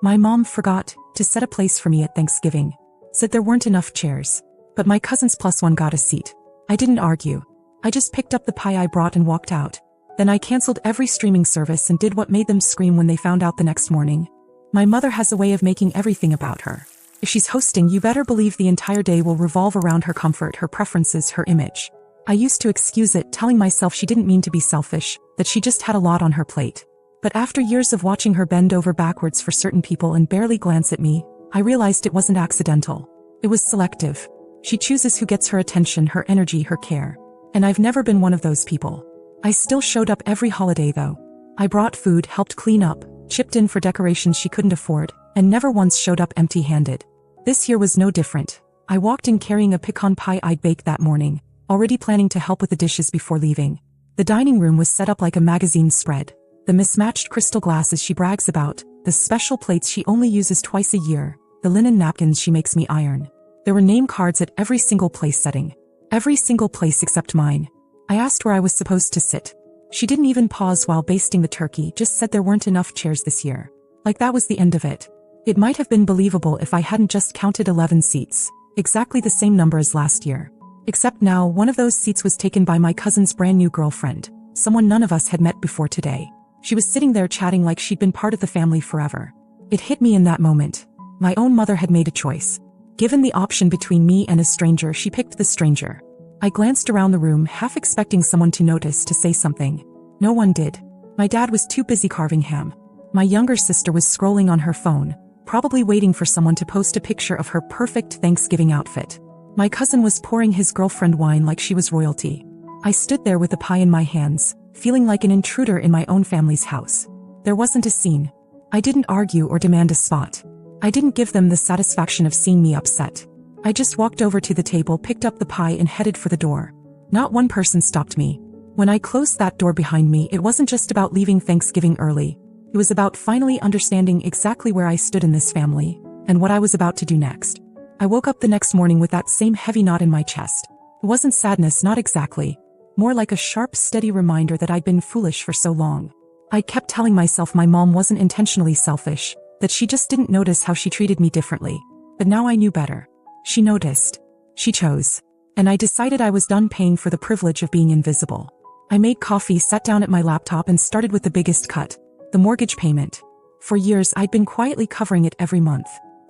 My mom forgot to set a place for me at Thanksgiving. Said there weren't enough chairs. But my cousins plus one got a seat. I didn't argue. I just picked up the pie I brought and walked out. Then I canceled every streaming service and did what made them scream when they found out the next morning. My mother has a way of making everything about her. If she's hosting, you better believe the entire day will revolve around her comfort, her preferences, her image. I used to excuse it, telling myself she didn't mean to be selfish, that she just had a lot on her plate. But after years of watching her bend over backwards for certain people and barely glance at me, I realized it wasn't accidental. It was selective. She chooses who gets her attention, her energy, her care. And I've never been one of those people. I still showed up every holiday though. I brought food, helped clean up, chipped in for decorations she couldn't afford, and never once showed up empty-handed. This year was no different. I walked in carrying a pecan pie I'd baked that morning, already planning to help with the dishes before leaving. The dining room was set up like a magazine spread. The mismatched crystal glasses she brags about, the special plates she only uses twice a year, the linen napkins she makes me iron. There were name cards at every single place setting. Every single place except mine. I asked where I was supposed to sit. She didn't even pause while basting the turkey, just said there weren't enough chairs this year. Like that was the end of it. It might have been believable if I hadn't just counted 11 seats, exactly the same number as last year. Except now, one of those seats was taken by my cousin's brand new girlfriend, someone none of us had met before today. She was sitting there chatting like she'd been part of the family forever. It hit me in that moment. My own mother had made a choice. Given the option between me and a stranger, she picked the stranger. I glanced around the room, half expecting someone to notice, to say something. No one did. My dad was too busy carving ham. My younger sister was scrolling on her phone, probably waiting for someone to post a picture of her perfect Thanksgiving outfit. My cousin was pouring his girlfriend wine like she was royalty. I stood there with the pie in my hands, feeling like an intruder in my own family's house. There wasn't a scene. I didn't argue or demand a spot. I didn't give them the satisfaction of seeing me upset. I just walked over to the table, picked up the pie and headed for the door. Not one person stopped me. When I closed that door behind me, it wasn't just about leaving Thanksgiving early. It was about finally understanding exactly where I stood in this family, and what I was about to do next. I woke up the next morning with that same heavy knot in my chest. It wasn't sadness, not exactly. More like a sharp, steady reminder that I'd been foolish for so long. I kept telling myself my mom wasn't intentionally selfish, that she just didn't notice how she treated me differently. But now I knew better. She noticed. She chose. And I decided I was done paying for the privilege of being invisible. I made coffee, sat down at my laptop and started with the biggest cut. The mortgage payment. For years I'd been quietly covering it every month.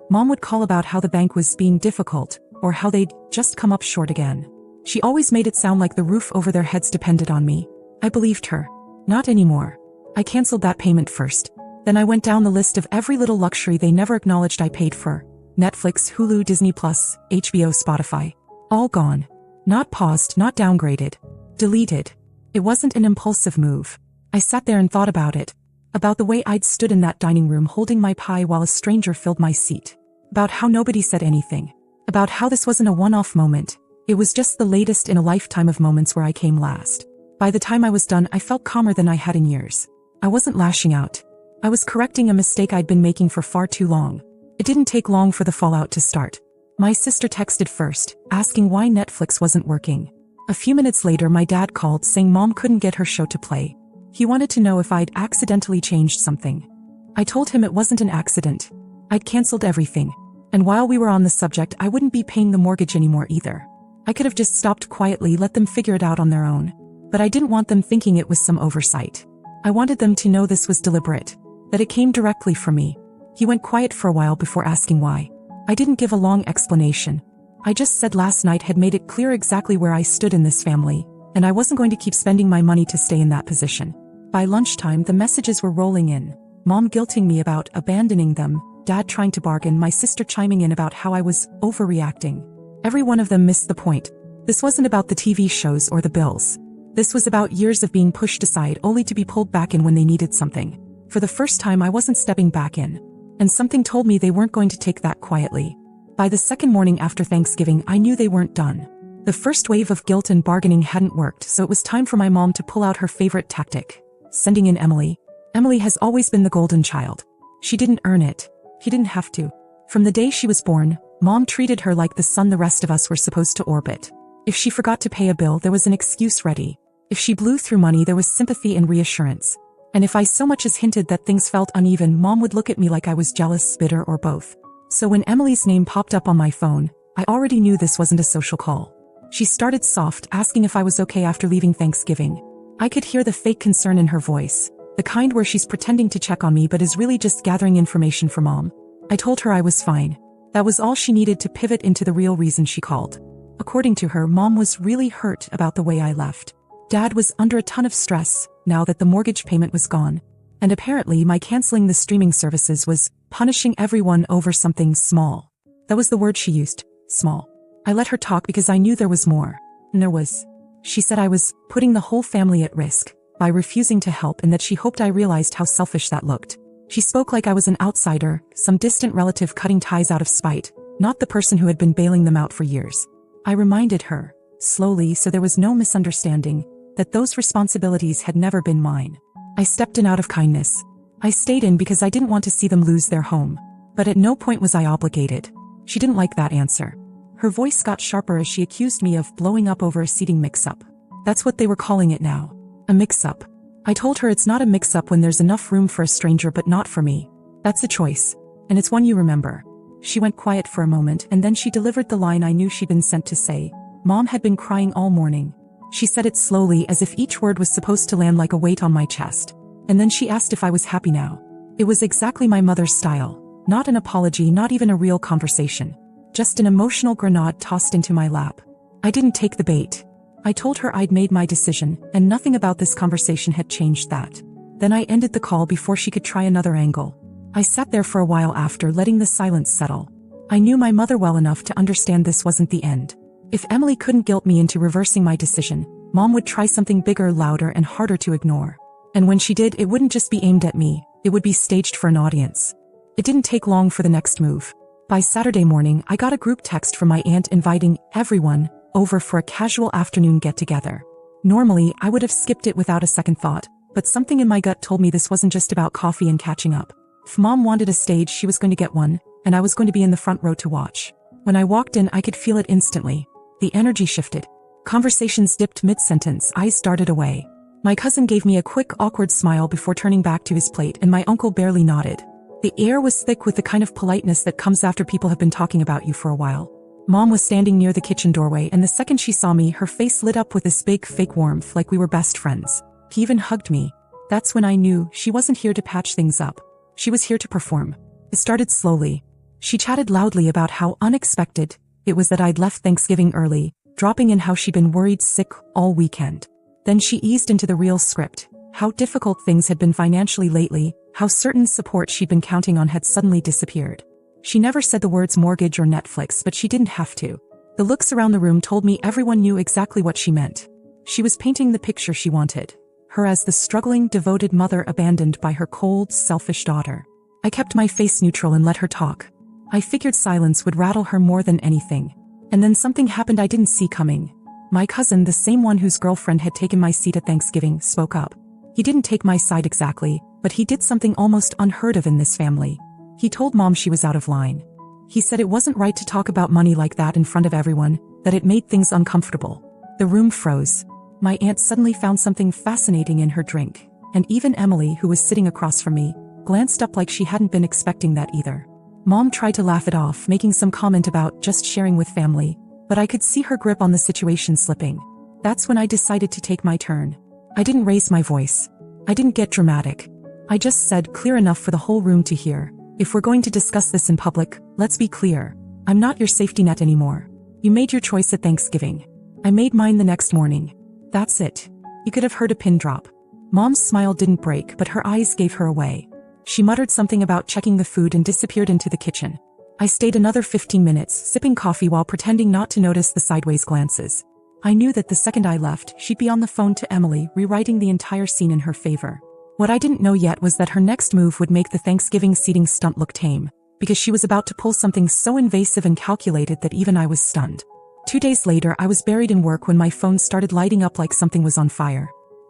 Mom would call about how the bank was being difficult, or how they'd just come up short again. She always made it sound like the roof over their heads depended on me. I believed her. Not anymore. I canceled that payment first. Then I went down the list of every little luxury they never acknowledged I paid for. Netflix, Hulu, Disney+, HBO, Spotify. All gone. Not paused, not downgraded. Deleted. It wasn't an impulsive move. I sat there and thought about it. About the way I'd stood in that dining room holding my pie while a stranger filled my seat. About how nobody said anything. About how this wasn't a one-off moment. It was just the latest in a lifetime of moments where I came last. By the time I was done, I felt calmer than I had in years. I wasn't lashing out. I was correcting a mistake I'd been making for far too long. It didn't take long for the fallout to start. My sister texted first, asking why Netflix wasn't working. A few minutes later, my dad called saying Mom couldn't get her show to play. He wanted to know if I'd accidentally changed something. I told him it wasn't an accident. I'd canceled everything. And while we were on the subject, I wouldn't be paying the mortgage anymore either. I could have just stopped quietly, let them figure it out on their own. But I didn't want them thinking it was some oversight. I wanted them to know this was deliberate. That it came directly from me. He went quiet for a while before asking why. I didn't give a long explanation. I just said last night had made it clear exactly where I stood in this family, and I wasn't going to keep spending my money to stay in that position. By lunchtime, the messages were rolling in. Mom guilting me about abandoning them, Dad trying to bargain, my sister chiming in about how I was overreacting. Every one of them missed the point. This wasn't about the TV shows or the bills. This was about years of being pushed aside only to be pulled back in when they needed something. For the first time, I wasn't stepping back in. And something told me they weren't going to take that quietly. By the second morning after Thanksgiving, I knew they weren't done. The first wave of guilt and bargaining hadn't worked, so it was time for my mom to pull out her favorite tactic. Sending in Emily. Emily has always been the golden child. She didn't earn it. He didn't have to. From the day she was born, Mom treated her like the sun the rest of us were supposed to orbit. If she forgot to pay a bill, there was an excuse ready. If she blew through money, there was sympathy and reassurance. And if I so much as hinted that things felt uneven, Mom would look at me like I was jealous, bitter, or both. So when Emily's name popped up on my phone, I already knew this wasn't a social call. She started soft, asking if I was okay after leaving Thanksgiving. I could hear the fake concern in her voice, the kind where she's pretending to check on me but is really just gathering information for Mom. I told her I was fine. That was all she needed to pivot into the real reason she called. According to her, Mom was really hurt about the way I left. Dad was under a ton of stress now that the mortgage payment was gone. And apparently my canceling the streaming services was punishing everyone over something small. That was the word she used, small. I let her talk because I knew there was more. And there was. She said I was putting the whole family at risk by refusing to help, and that she hoped I realized how selfish that looked. She spoke like I was an outsider, some distant relative cutting ties out of spite, not the person who had been bailing them out for years. I reminded her, slowly so there was no misunderstanding, that those responsibilities had never been mine. I stepped in out of kindness. I stayed in because I didn't want to see them lose their home. But at no point was I obligated. She didn't like that answer. Her voice got sharper as she accused me of blowing up over a seating mix-up. That's what they were calling it now. A mix-up. I told her it's not a mix-up when there's enough room for a stranger but not for me. That's a choice. And it's one you remember. She went quiet for a moment and then she delivered the line I knew she'd been sent to say. Mom had been crying all morning. She said it slowly as if each word was supposed to land like a weight on my chest. And then she asked if I was happy now. It was exactly my mother's style. Not an apology, not even a real conversation. Just an emotional grenade tossed into my lap. I didn't take the bait. I told her I'd made my decision, and nothing about this conversation had changed that. Then I ended the call before she could try another angle. I sat there for a while after, letting the silence settle. I knew my mother well enough to understand this wasn't the end. If Emily couldn't guilt me into reversing my decision, Mom would try something bigger, louder, and harder to ignore. And when she did, it wouldn't just be aimed at me, it would be staged for an audience. It didn't take long for the next move. By Saturday morning, I got a group text from my aunt inviting everyone over for a casual afternoon get-together. Normally, I would have skipped it without a second thought, but something in my gut told me this wasn't just about coffee and catching up. If Mom wanted a stage, she was going to get one, and I was going to be in the front row to watch. When I walked in, I could feel it instantly. The energy shifted. Conversations dipped mid-sentence, eyes darted away. My cousin gave me a quick, awkward smile before turning back to his plate, and my uncle barely nodded. The air was thick with the kind of politeness that comes after people have been talking about you for a while. Mom was standing near the kitchen doorway, and the second she saw me, her face lit up with this big, fake warmth, like we were best friends. He even hugged me. That's when I knew she wasn't here to patch things up. She was here to perform. It started slowly. She chatted loudly about how unexpected it was that I'd left Thanksgiving early, dropping in how she'd been worried sick all weekend. Then she eased into the real script, how difficult things had been financially lately, how certain support she'd been counting on had suddenly disappeared. She never said the words mortgage or Netflix, but she didn't have to. The looks around the room told me everyone knew exactly what she meant. She was painting the picture she wanted. Her as the struggling, devoted mother abandoned by her cold, selfish daughter. I kept my face neutral and let her talk. I figured silence would rattle her more than anything. And then something happened I didn't see coming. My cousin, the same one whose girlfriend had taken my seat at Thanksgiving, spoke up. He didn't take my side exactly, but he did something almost unheard of in this family. He told Mom she was out of line. He said it wasn't right to talk about money like that in front of everyone, that it made things uncomfortable. The room froze. My aunt suddenly found something fascinating in her drink, and even Emily, who was sitting across from me, glanced up like she hadn't been expecting that either. Mom tried to laugh it off, making some comment about just sharing with family, but I could see her grip on the situation slipping. That's when I decided to take my turn. I didn't raise my voice. I didn't get dramatic. I just said, clear enough for the whole room to hear. If we're going to discuss this in public, let's be clear. I'm not your safety net anymore. You made your choice at Thanksgiving. I made mine the next morning. That's it. You could have heard a pin drop. Mom's smile didn't break, but her eyes gave her away. She muttered something about checking the food and disappeared into the kitchen. I stayed another 15 minutes, sipping coffee while pretending not to notice the sideways glances. I knew that the second I left, she'd be on the phone to Emily, rewriting the entire scene in her favor. What I didn't know yet was that her next move would make the Thanksgiving seating stunt look tame, because she was about to pull something so invasive and calculated that even I was stunned. 2 days later, I was buried in work when my phone started lighting up like something was on fire.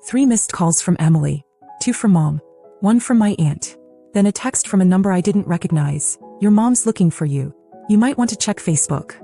3 missed calls from Emily, 2 from Mom, 1 from my aunt. Then a text from a number I didn't recognize. Your mom's looking for you. You might want to check Facebook.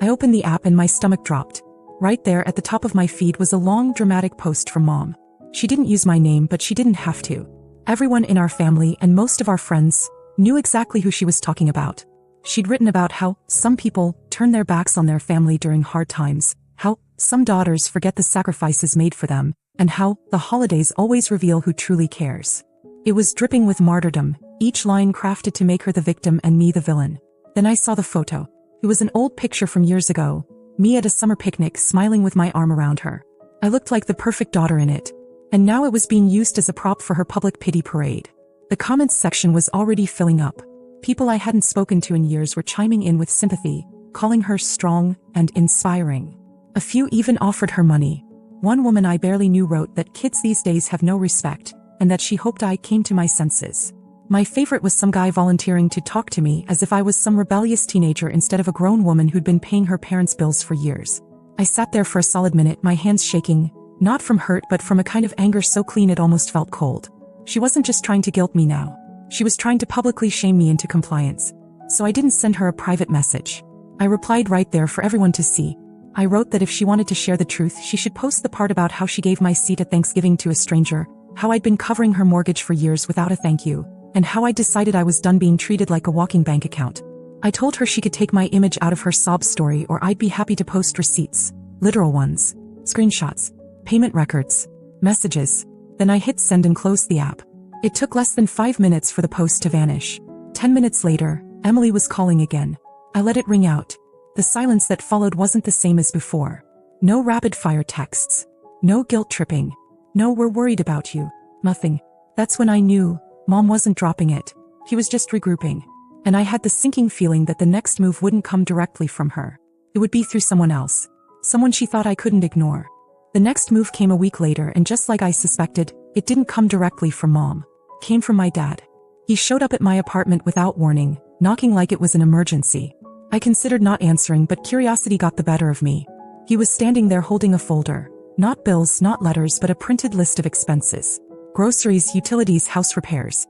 I opened the app and my stomach dropped. Right there at the top of my feed was a long, dramatic post from Mom. She didn't use my name, but she didn't have to. Everyone in our family and most of our friends knew exactly who she was talking about. She'd written about how some people turn their backs on their family during hard times, how some daughters forget the sacrifices made for them, and how the holidays always reveal who truly cares. It was dripping with martyrdom, each line crafted to make her the victim and me the villain. Then I saw the photo. It was an old picture from years ago, me at a summer picnic smiling with my arm around her. I looked like the perfect daughter in it. And now it was being used as a prop for her public pity parade. The comments section was already filling up. People I hadn't spoken to in years were chiming in with sympathy, calling her strong and inspiring. A few even offered her money. One woman I barely knew wrote that kids these days have no respect, and that she hoped I came to my senses. My favorite was some guy volunteering to talk to me as if I was some rebellious teenager instead of a grown woman who'd been paying her parents' bills for years. I sat there for a solid minute, my hands shaking, not from hurt but from a kind of anger so clean it almost felt cold. She wasn't just trying to guilt me now. She was trying to publicly shame me into compliance. So I didn't send her a private message. I replied right there for everyone to see. I wrote that if she wanted to share the truth, she should post the part about how she gave my seat at Thanksgiving to a stranger, how I'd been covering her mortgage for years without a thank you, and how I decided I was done being treated like a walking bank account. I told her she could take my image out of her sob story or I'd be happy to post receipts, literal ones, screenshots, payment records, messages. Then I hit send and closed the app. It took less than 5 minutes for the post to vanish. 10 minutes later, Emily was calling again. I let it ring out. The silence that followed wasn't the same as before. No rapid-fire texts. No guilt-tripping. No "we're worried about you." Nothing. That's when I knew Mom wasn't dropping it. He was just regrouping. And I had the sinking feeling that the next move wouldn't come directly from her. It would be through someone else. Someone she thought I couldn't ignore. The next move came a week later, and just like I suspected, it didn't come directly from Mom. It came from my dad. He showed up at my apartment without warning, knocking like it was an emergency. I considered not answering, but curiosity got the better of me. He was standing there holding a folder. Not bills, not letters, but a printed list of expenses. Groceries, utilities, house repairs.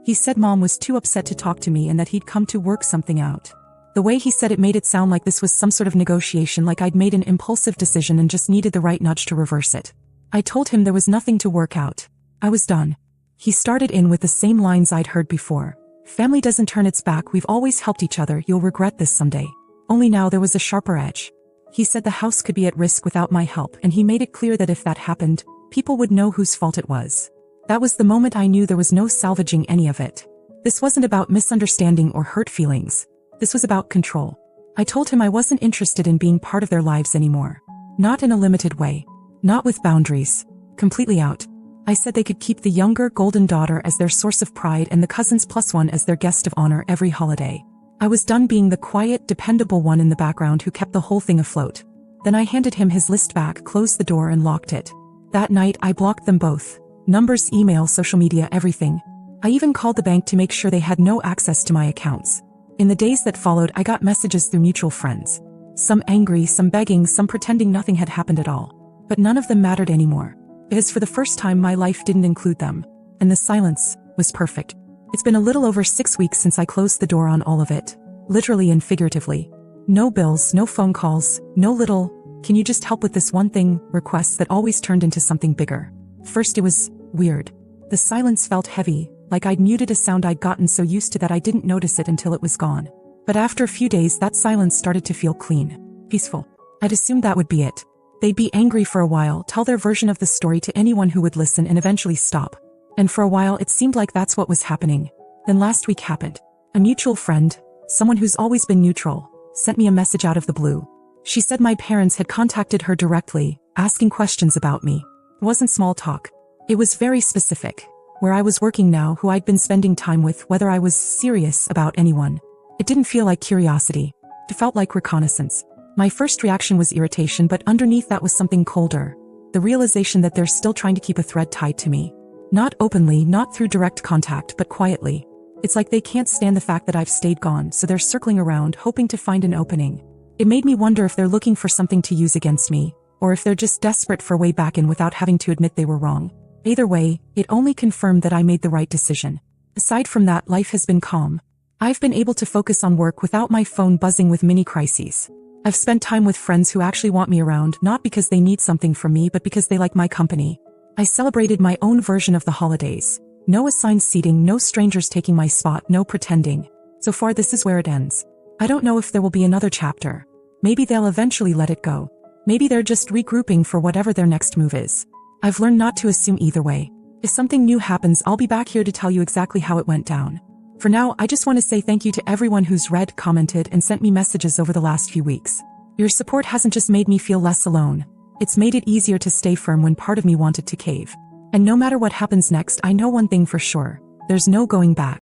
He said Mom was too upset to talk to me and that he'd come to work something out. The way he said it made it sound like this was some sort of negotiation, like I'd made an impulsive decision and just needed the right nudge to reverse it. I told him there was nothing to work out. I was done. He started in with the same lines I'd heard before. Family doesn't turn its back, we've always helped each other, you'll regret this someday. Only now there was a sharper edge. He said the house could be at risk without my help, and he made it clear that if that happened, people would know whose fault it was. That was the moment I knew there was no salvaging any of it. This wasn't about misunderstanding or hurt feelings. This was about control. I told him I wasn't interested in being part of their lives anymore. Not in a limited way. Not with boundaries. Completely out. I said they could keep the younger, golden daughter as their source of pride and the cousins plus one as their guest of honor every holiday. I was done being the quiet, dependable one in the background who kept the whole thing afloat. Then I handed him his list back, closed the door and locked it. That night I blocked them both. Numbers, email, social media, everything. I even called the bank to make sure they had no access to my accounts. In the days that followed, I got messages through mutual friends. Some angry, some begging, some pretending nothing had happened at all. But none of them mattered anymore. Because for the first time my life didn't include them. And the silence was perfect. It's been a little over 6 weeks since I closed the door on all of it. Literally and figuratively. No bills, no phone calls, no little, "can you just help with this one thing?" requests that always turned into something bigger. First it was weird. The silence felt heavy, like I'd muted a sound I'd gotten so used to that I didn't notice it until it was gone. But after a few days that silence started to feel clean. Peaceful. I'd assumed that would be it. They'd be angry for a while, tell their version of the story to anyone who would listen and eventually stop. And for a while it seemed like that's what was happening. Then last week happened. A mutual friend, someone who's always been neutral, sent me a message out of the blue. She said my parents had contacted her directly, asking questions about me. It wasn't small talk. It was very specific. Where I was working now, who I'd been spending time with, whether I was serious about anyone. It didn't feel like curiosity. It felt like reconnaissance. My first reaction was irritation, but underneath that was something colder. The realization that they're still trying to keep a thread tied to me. Not openly, not through direct contact, but quietly. It's like they can't stand the fact that I've stayed gone, so they're circling around, hoping to find an opening. It made me wonder if they're looking for something to use against me, or if they're just desperate for a way back in without having to admit they were wrong. Either way, it only confirmed that I made the right decision. Aside from that, life has been calm. I've been able to focus on work without my phone buzzing with mini crises. I've spent time with friends who actually want me around, not because they need something from me but because they like my company. I celebrated my own version of the holidays. No assigned seating, no strangers taking my spot, no pretending. So far this is where it ends. I don't know if there will be another chapter. Maybe they'll eventually let it go. Maybe they're just regrouping for whatever their next move is. I've learned not to assume either way. If something new happens, I'll be back here to tell you exactly how it went down. For now, I just want to say thank you to everyone who's read, commented, and sent me messages over the last few weeks. Your support hasn't just made me feel less alone. It's made it easier to stay firm when part of me wanted to cave. And no matter what happens next, I know one thing for sure. There's no going back.